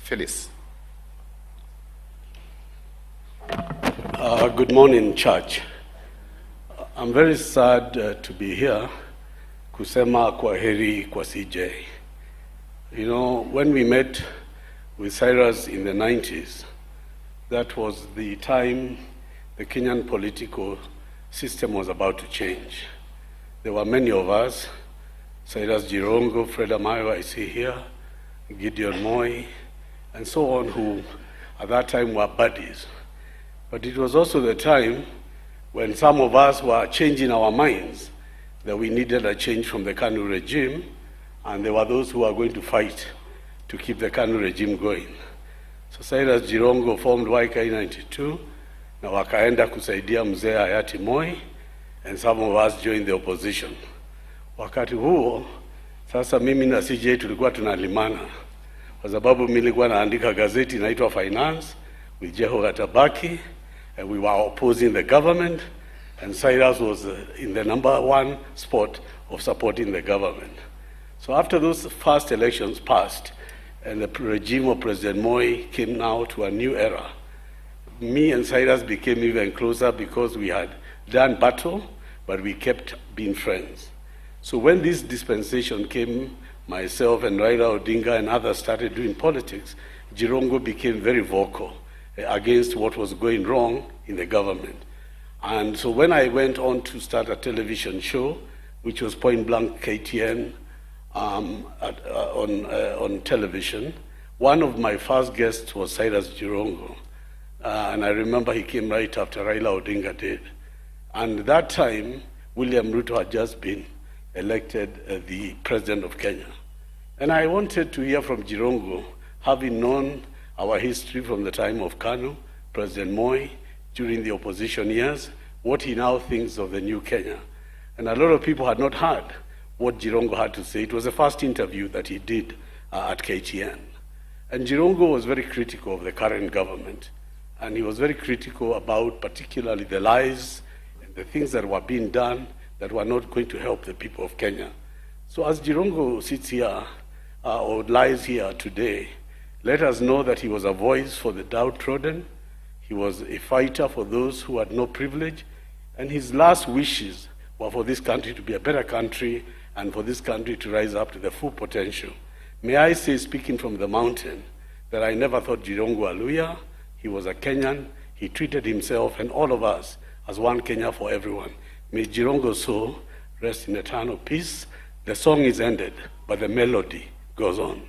Phyllis. Good morning, church. I'm very sad to be here. Kusema kwaheri kwa CJ. You know, when we met with Cyrus in the 90s, that was the time the Kenyan political system was about to change. There were many of us, Cyrus Jirongo, Fred Amayo, I see here, Gideon Moi, and so on, who at that time were buddies. But it was also the time when some of us were changing our minds that we needed a change from the KANU regime, and there were those who were going to fight to keep the KANU regime going. So Cyrus Jirongo formed YK 92, na wakaenda kusaidia mzee hayati Moi, and some of us joined the opposition. Wakati huo, sasa mimi na CJ tulikuwa tunalimana, kwa sababu mimi nilikuwa naandika gazeti inaitwa Finance with Jeho Tabaki, and we were opposing the government, and Cyrus was in the #1 spot of supporting the government. So after those first elections passed, and the regime of President Moi came now to a new era, me and Cyrus became even closer because we had done battle, but we kept being friends. So when this dispensation came, myself and Raila Odinga and others started doing politics, Jirongo became very vocal against what was going wrong in the government. And so when I went on to start a television show, which was Point Blank KTN on television, one of my first guests was Cyrus Jirongo. And I remember he came right after Raila Odinga did. And that time, William Ruto had just been elected the president of Kenya. And I wanted to hear from Jirongo, having known our history from the time of KANU, President Moi, during the opposition years, what he now thinks of the new Kenya. And a lot of people had not heard what Jirongo had to say. It was the first interview that he did at KTN. And Jirongo was very critical of the current government. And he was very critical about particularly the lies and the things that were being done that were not going to help the people of Kenya. So as Jirongo sits here, or lies here today, let us know that he was a voice for the downtrodden. He was a fighter for those who had no privilege. And his last wishes were for this country to be a better country and for this country to rise up to the full potential. May I say, speaking from the mountain, that I never thought Jirongo a Luya. He was a Kenyan. He treated himself and all of us as one Kenya for everyone. May Jirongo's soul rest in eternal peace. The song is ended, but the melody goes on.